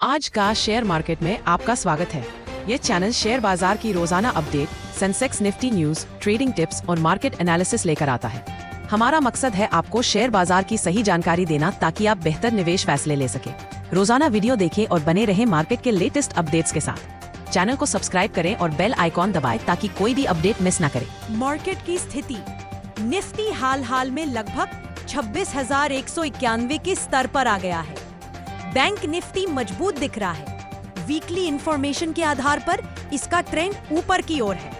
आज का share market में आपका स्वागत है। ये चैनल शेयर बाजार की रोजाना update, Sensex, Nifty news, trading tips और मार्केट एनालिसिस लेकर आता है। हमारा मकसद है आपको शेयर बाजार की सही जानकारी देना ताकि आप बेहतर निवेश फैसले ले सके। रोजाना वीडियो देखें और बने रहें मार्केट के लेटेस्ट अपडेट्स के साथ। चैनल को सब्सक्राइब करें और बेल आइकॉन दबाएं ताकि कोई भी अपडेट मिस न करें। मार्केट की स्थिति। निफ्टी हाल में लगभग 26,191 के स्तर पर आ गया है। बैंक निफ्टी मजबूत दिख रहा है। वीकली इंफॉर्मेशन के आधार पर इसका ट्रेंड ऊपर की ओर है।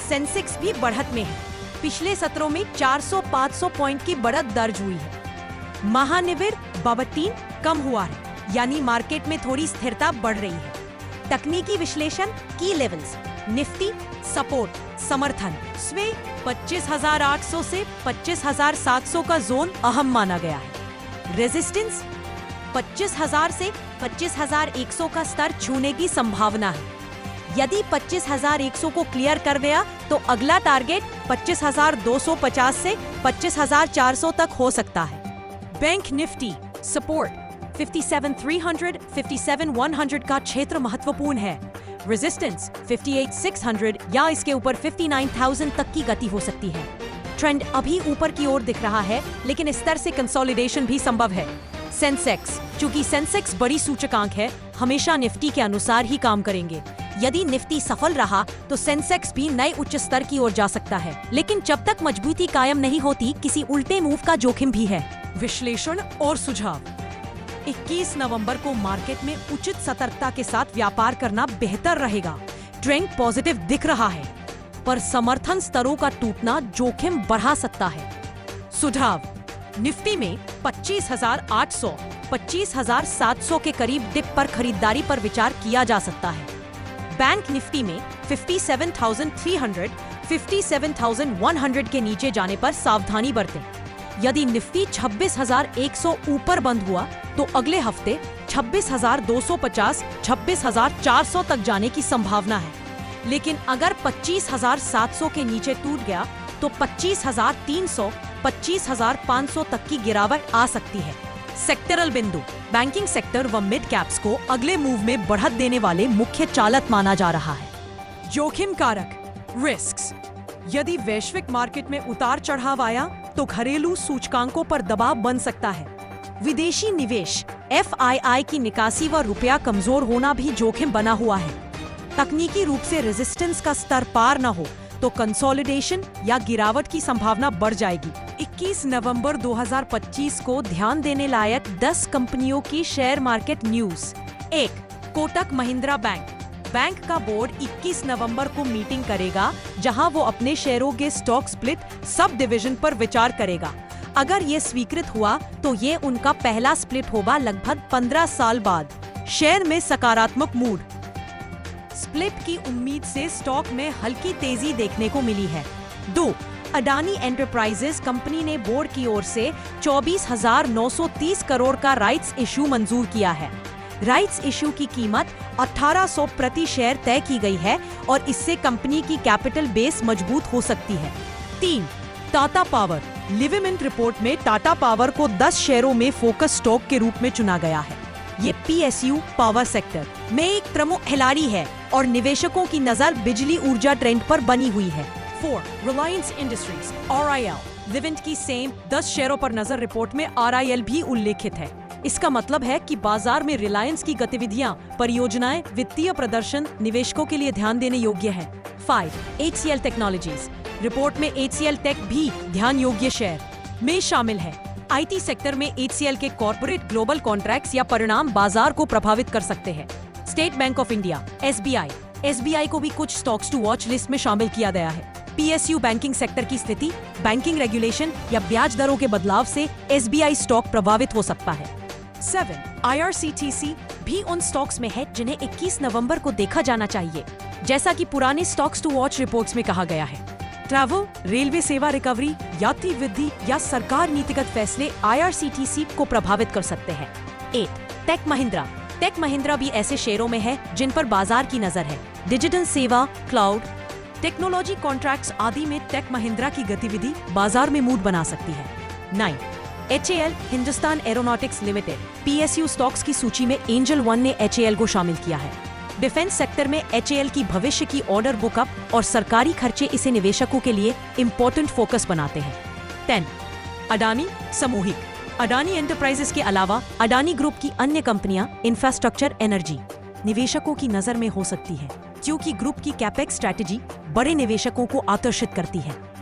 सेंसेक्स भी बढ़त में है। पिछले सत्रों में 400-500 पॉइंट की बढ़त दर्ज हुई है। महानिवेर 32 कम हुआ है, यानी मार्केट में थोड़ी स्थिरता बढ़ रही है। तकनीकी विश्लेषण, की लेवल्स, निफ्टी सपोर्ट, समर्थन, स्वे 25,800 से 25,700 का जोन अहम माना गया है। रेजिस्टेंस 25,000 से 25,100 का स्तर छूने की संभावना है। यदि 25,100 को क्लियर कर गया तो अगला टारगेट 25,250 से 25,400 तक हो सकता है। बैंक निफ्टी सपोर्ट 57,300, 57,100 का क्षेत्र महत्वपूर्ण है। रेजिस्टेंस 58,600 या इसके ऊपर 59,000 तक की गति हो सकती है। ट्रेंड अभी ऊपर की ओर दिख रहा है, लेकिन इस स्तर से कंसोलिडेशन भी संभव है। सेंसेक्स, चूंकि सेंसेक्स बड़ी सूचकांक है, हमेशा निफ्टी के अनुसार ही काम करेंगे। यदि निफ्टी सफल रहा तो सेंसेक्स भी नए उच्च स्तर की ओर जा सकता है, लेकिन जब तक मजबूती कायम नहीं होती, किसी उल्टे मूव का जोखिम भी है। विश्लेषण और सुझाव। 21 नवंबर को मार्केट में उचित सतर्कता के साथ व्यापार करना बेहतर रहेगा। ट्रेंड पॉजिटिव दिख रहा है, पर समर्थन स्तरों का टूटना जोखिम बढ़ा सकता है। सुझाव: निफ्टी में 25,800, 25,700 के करीब डिप पर खरीदारी पर विचार किया जा सकता है। बैंक निफ्टी में 57,300, 57,100 के नीचे जाने पर सावधानी बरतें। यदि निफ्टी 26,100 ऊपर बंद हुआ तो अगले हफ्ते 26,250, 26,400 तक जाने की संभावना है। लेकिन अगर 25,700 के नीचे टूट गया तो 25,300, 25,500 तक की गिरावट आ सकती है। सेक्टरल बिंदु। बैंकिंग सेक्टर व मिड कैप्स को अगले मूव में बढ़त देने वाले मुख्य चालक माना जा रहा है। जोखिम कारक, रिस्क्स। यदि वैश्विक मार्केट में उतार चढ़ाव आया तो घरेलू सूचकांकों पर दबाव बन सकता है। विदेशी निवेश, FII की निकासी व रुपया कमजोर होना भी जोखिम बना हुआ है। तकनीकी रूप से रेजिस्टेंस का स्तर पार न हो तो कंसोलिडेशन या गिरावट की संभावना बढ़ जाएगी। 21 नवंबर 2025 को ध्यान देने लायक 10 कंपनियों की share market news. 1. Kotak Mahindra bank. Bank का बोर्ड 21 नवंबर को मीटिंग करेगा, जहां वो अपने शेयरों के स्टॉक स्प्लिट सब डिवीजन पर विचार करेगा। अगर ये स्वीकृत हुआ तो ये उनका पहला स्प्लिट होगा लगभग 15 साल बाद। शेयर में सकारात्मक मूड। स्प्लिट की उम्मीद से स्टॉक में हल्की तेजी देखने को मिली है। 2. अडानी एंटरप्राइजेस कंपनी ने बोर्ड की ओर से 24,930 करोड़ का राइट्स इशू मंजूर किया है। राइट्स इशू की कीमत 1,800 प्रति शेयर तय की गई है और इससे कंपनी की कैपिटल बेस मजबूत हो सकती है। 3. टाटा पावर। लिविमिंट रिपोर्ट में टाटा पावर को 10 शेयरों में फोकस स्टॉक के रूप में चुना गया है। ये PSU पावर सेक्टर में एक प्रमुख खिलाड़ी है और निवेशकों की नजर बिजली ऊर्जा ट्रेंड पर बनी हुई है। 4. Reliance industries, RIL। लिविंट की सेम 10 शेयरों पर नजर रिपोर्ट में RIL भी उल्लेखित है। इसका मतलब है कि बाजार में रिलायंस की गतिविधियां, परियोजनाएं, वित्तीय प्रदर्शन निवेशकों के लिए ध्यान देने योग्य है। 5. HCL technologies. रिपोर्ट में HCL टेक भी ध्यान योग्य शेयर में शामिल है। IT सेक्टर में HCL के कॉर्पोरेट ग्लोबल कॉन्ट्रैक्ट्स या परिणाम बाजार को प्रभावित कर सकते हैं। State bank of India, SBI को भी कुछ स्टॉक्स टू वॉच लिस्ट में शामिल किया गया है। PSU बैंकिंग सेक्टर की स्थिति, बैंकिंग रेगुलेशन या ब्याज दरों के बदलाव से SBI स्टॉक प्रभावित हो सकता है। 7. IRCTC भी उन स्टॉक्स में है जिन्हें 21 नवंबर को देखा जाना चाहिए, जैसा कि पुराने स्टॉक्स टू वॉच रिपोर्ट्स में कहा गया है। ट्रैवल, रेलवे सेवा रिकवरी, यात्री वृद्धि या सरकार नीतिगत फैसले IRCTC को प्रभावित कर सकते हैं। 8. टेक महिंद्रा। टेक महिंद्रा भी ऐसे शेयरों में है जिन पर बाजार की नजर है। डिजिटल सेवा, क्लाउड, टेक्नोलॉजी कॉन्ट्रैक्ट्स आदि में टेक महिंद्रा की गतिविधि बाजार में मूड बना सकती है। 9. HAL Hindustan aeronautics limited PSU stocks की सूची में एंजल वन ने HAL को शामिल किया है। डिफेंस सेक्टर में HAL की भविष्य की ऑर्डर बुकअप और सरकारी खर्चे इसे निवेशकों के लिए इंपॉर्टेंट फोकस बनाते हैं। 10. अडानी सामूहिक। अडानी एंटरप्राइजेस के अलावा अडानी ग्रुप की अन्य कंपनियां इंफ्रास्ट्रक्चर एनर्जी निवेशकों की नजर में हो सकती है, क्योंकि ग्रुप की कैपेक्स स्ट्रैटेजी बड़े निवेशकों को आकर्षित करती है।